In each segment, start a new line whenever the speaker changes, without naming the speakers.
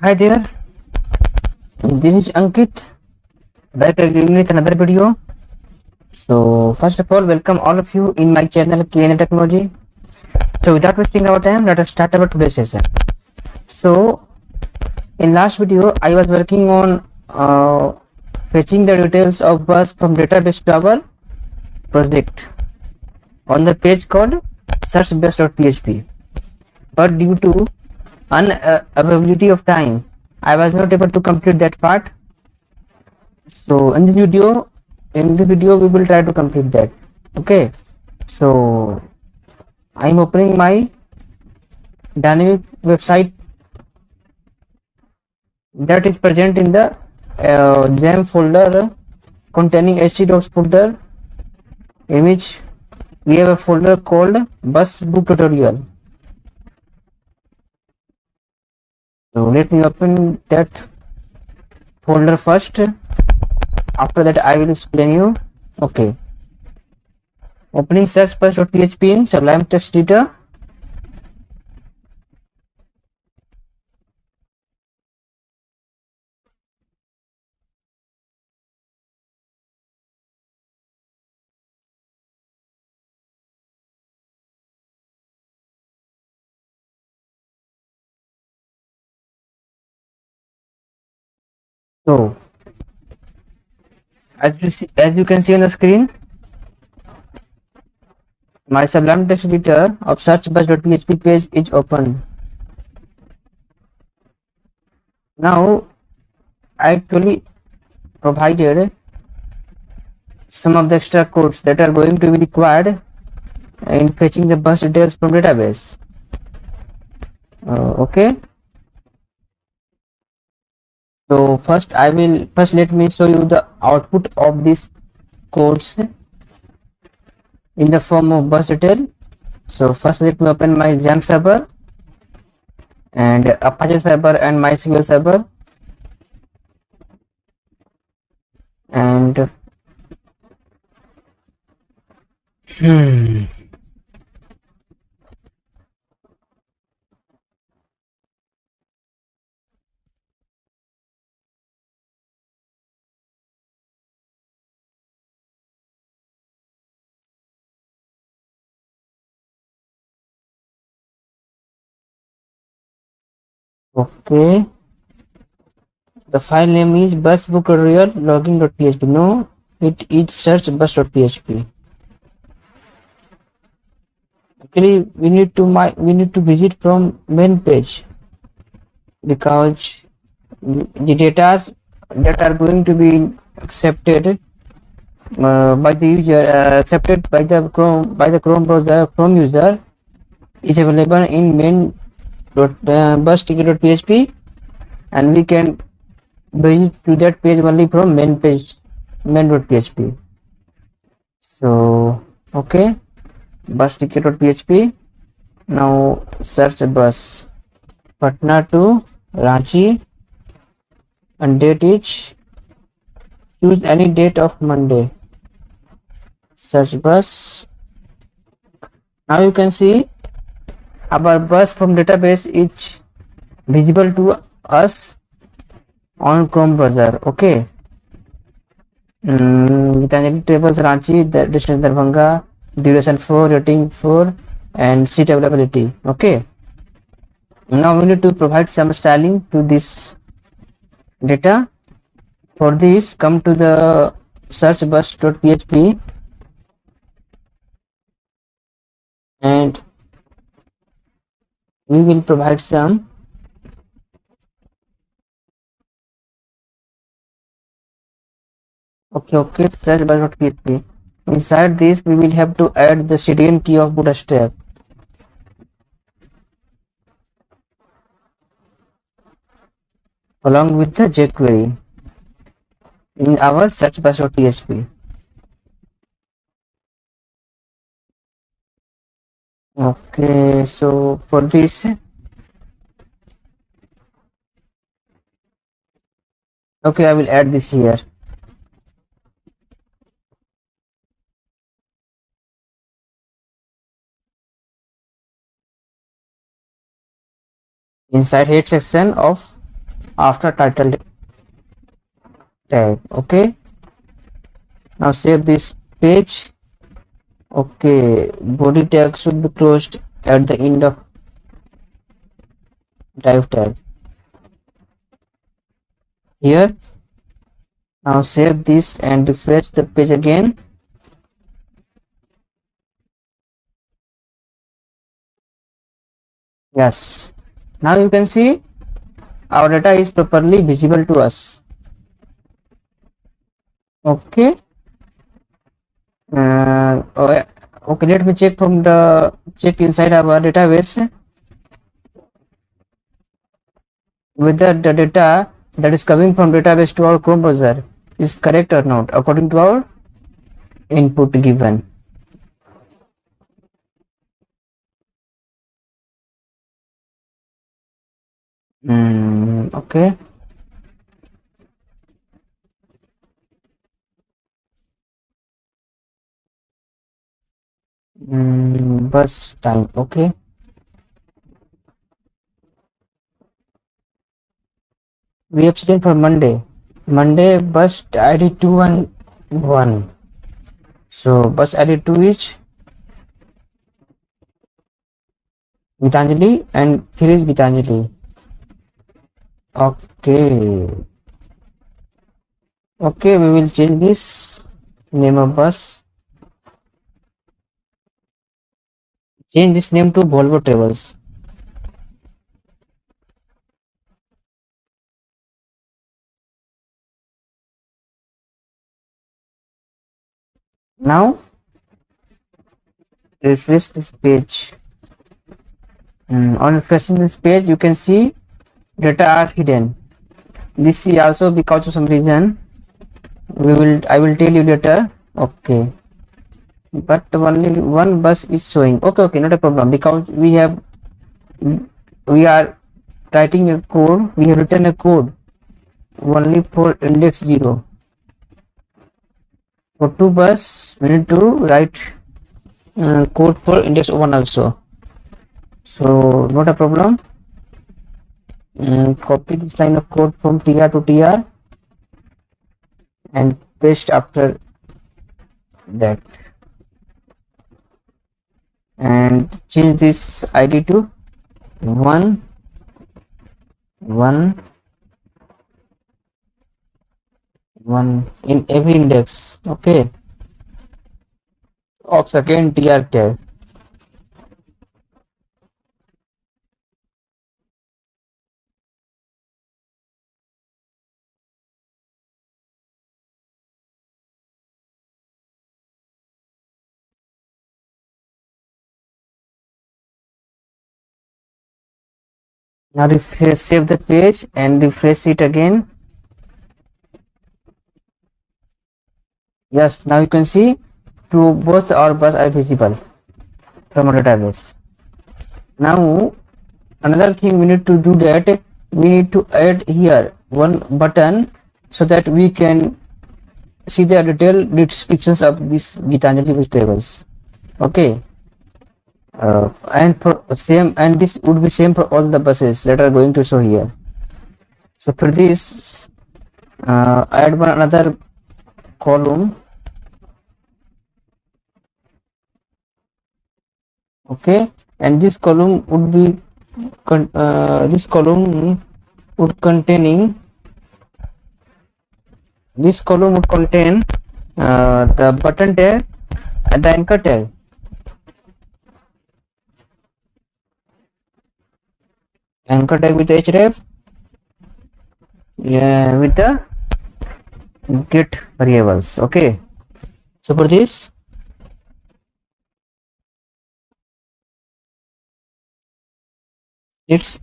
Hi there, this is Ankit back again with another video. So first of all, welcome all of you in my channel KN Technology. So without wasting our time, let us start our today's session. So in last video, I was working on fetching the details of bus from database to our project on the page called searchbus.php. But due to unavailability of time, I was not able to complete that part. So in this video we will try to complete that. Okay, so I'm opening my dynamic website that is present in the gem folder containing htdocs folder, in which we have a folder called bus book tutorial. So let me open that folder first. After that I will explain you. Okay, opening searchbus.php in Sublime Text Editor. So as you can see on the screen, my Sublime Text Editor of searchbus.php page is open. Now I actually provided some of the extra codes that are going to be required in fetching the bus details from database. Okay, so first let me show you the output of these codes in the form of bus detail. So first let me open my Jam server and Apache server and MySQL server, and okay, the file name is busbooktutorial login.php. No, it is searchbus.php. Actually we need to visit from main page, because the data that are going to be accepted by the user, accepted by the Chrome browser Chrome user, is available in main.bus.php, and we can visit to that page only from main page, main.php. So okay, bus.php. Now search bus Patna to Ranchi, and date is, choose any date of Monday. Search bus. Now you can see our bus from database is visible to us on Chrome browser. Okay, Gitanjali tables Ranchi, the distance Darbhanga, duration 4, rating 4, and seat availability. Okay, now we need to provide some styling to this data. For this, come to the searchbus.php and we will provide some searchbus.php. Inside this we will have to add the CDN key of Bootstrap along with the jQuery in our searchbus.php. Okay, so for this, okay, I will add this here. Inside head section of after title tag. Okay, now save this page. Okay, body tag should be closed at the end of div tag here. Now save this and refresh the page again. Yes, now you can see our data is properly visible to us. Okay. Okay, let me check inside our database whether the data that is coming from database to our Chrome browser is correct or not according to our input given. Okay. Bus time. Okay. We have seen for Monday. Monday bus ID 2 and 1. So bus ID 2 is Gitanjali and 3 is Gitanjali. Okay. Okay, we will change this name of bus. Change this name to Volvo Travels. Now refresh this page. On refreshing this page, you can see data are hidden. This is also because of some reason. I will tell you later. Okay, but only one bus is showing. Okay, not a problem, because we are writing a code. We have written a code only for index 0. For 2 bus, we need to write code for index 1 also. So not a problem. Copy this line of code from tr to tr and paste after that, and change this id to 1 1 1 in every index. Okay, of second tr tag. Now refresh, save the page and refresh it again. Yes, now you can see both our bus are visible from our database. Now another thing we need to do, that we need to add here one button so that we can see the detailed descriptions of this Gitanjali vegetables. Okay, and for same, and this would be same for all the buses that are going to show here. So for this, add one another column. Okay, and this column would be contain the button tag and the anchor tag. Anchor tag with href, with the get variables. Okay, so for this, it's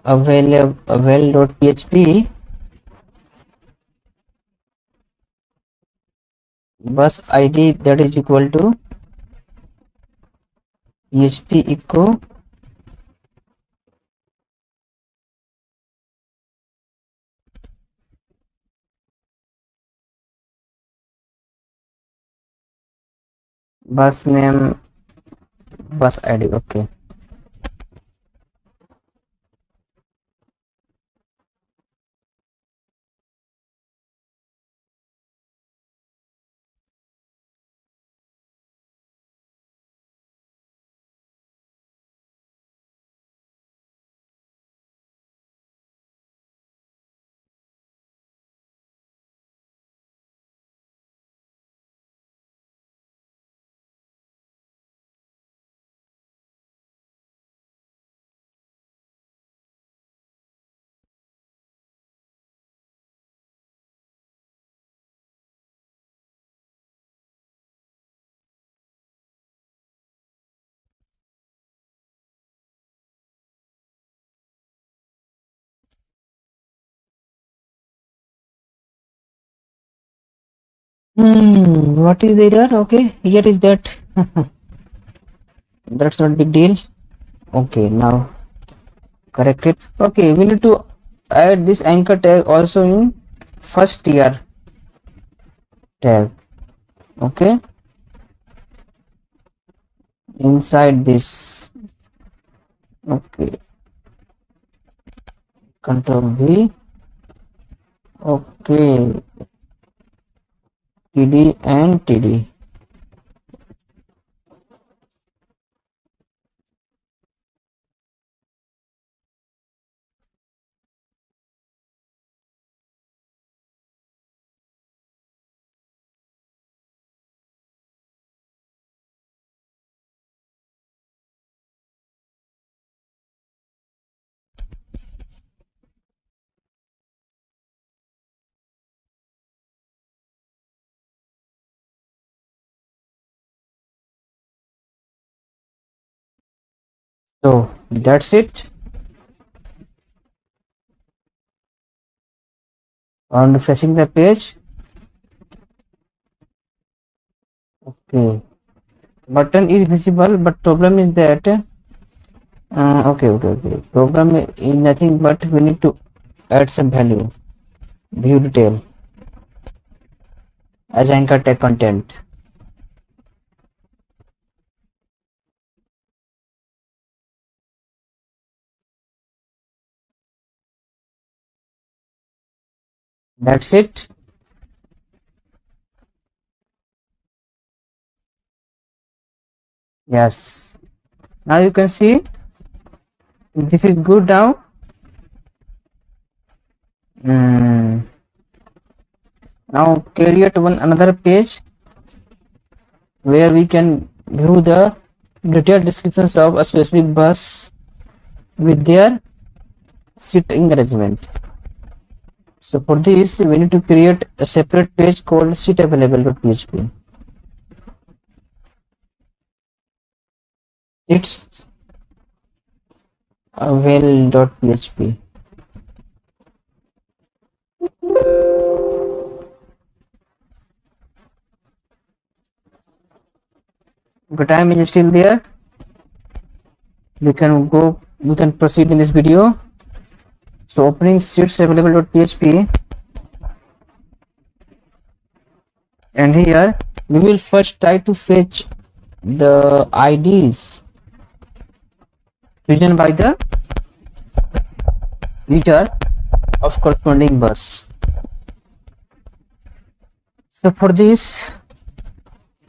avail.php bus id that is equal to php echo bus name bus id. Okay, What is the error? Okay, here is that. That's not big deal. Okay, now correct it. Okay, we need to add this anchor tag also in first tier tag. Okay, inside this. Okay, control V. Okay, TD and TD. So that's it. On refreshing the page. Okay, button is visible, but problem is that okay. Problem is nothing but we need to add some value. View detail as anchor tag content. That's it. Yes. Now you can see this is good now. Now create another page where we can view the detailed descriptions of a specific bus with their seat arrangement. So for this we need to create a separate page called seat available.php. It's avail.php. The time is still there. We can proceed in this video. So opening seats available.php, and here we will first try to fetch the IDs chosen by the user of corresponding bus. So for this,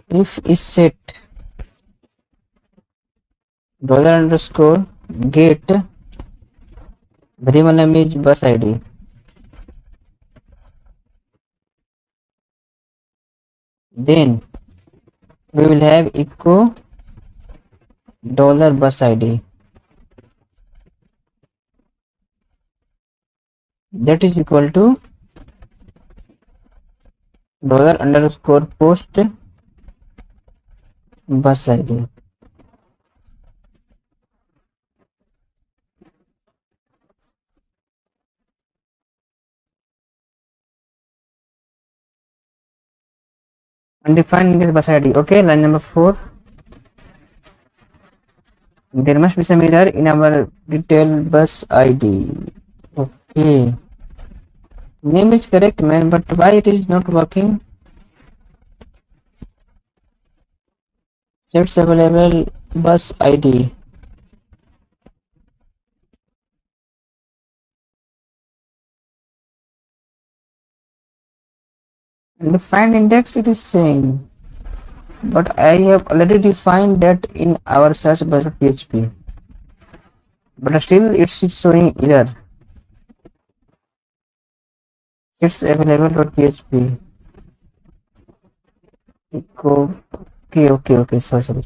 if is set $_get variable name is bus ID, then we will have echo $bus ID, that is equal to $_post bus ID. Undefined this bus ID. Okay, line number 4. There must be some error in our detail bus ID. Okay, name is correct, man, but why it is not working? Sets available bus ID. And defined index it is saying, but I have already defined that in our search bus.php, but still it's showing error. It's available.php. Okay, sorry.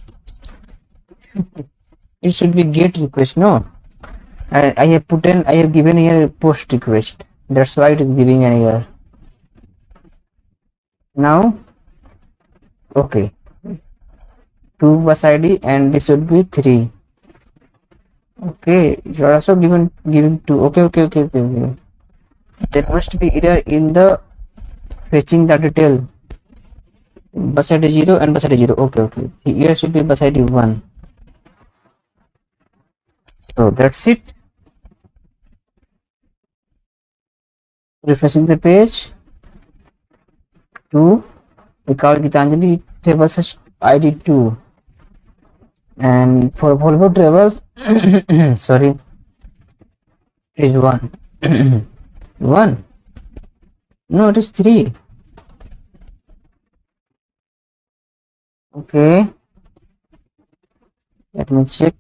It should be get request, no? I have given here post request. That's why it is giving an error. Now, okay, 2 bus ID and this would be 3. Okay, you are also given 2. Okay. There must be error in the fetching the detail bus ID 0 and bus ID 0. Okay. Here should be bus ID 1. So that's it. Refreshing the page. 2. Because Gitanjali Travels ID 2. And for Volvo Travels, sorry, is 1. 1. No, it is 3. Okay. Let me check.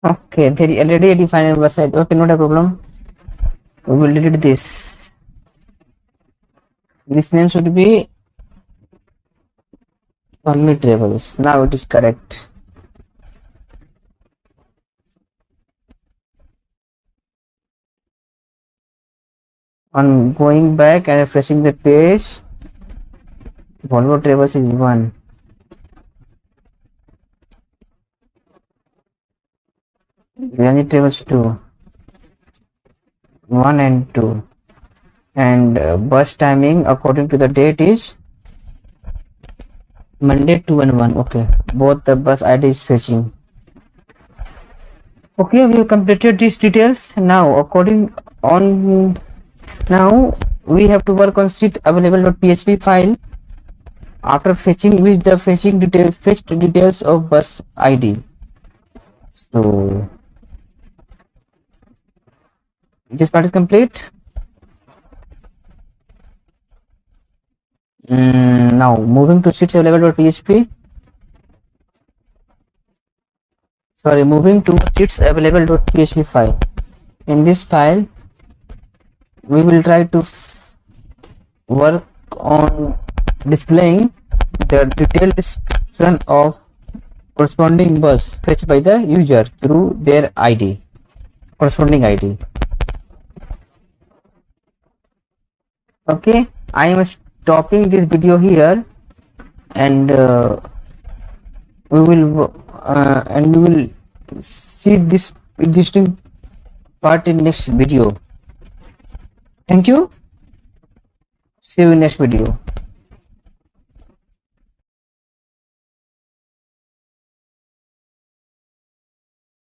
Okay, there is already a defined bus ID. Okay, not a problem. We will delete this. This name should be Only Travels. Now it is correct. On going back and refreshing the page, Volvo Travels is 1. Gitanjali Travels 2. 1 and 2. And bus timing according to the date is Monday 2 and 1. Okay, both the bus ID is fetching. Okay, we have completed these details. Now we have to work on seat available.php file after fetching with the fetched details of bus ID. So this part is complete. Now moving to seats available.php. Moving to seats available.php file. In this file, we will try to work on displaying the detailed description of corresponding bus fetched by the user through their corresponding ID. Okay, I am stopping this video here, and we will see this interesting part in next video. Thank you. See you in next video.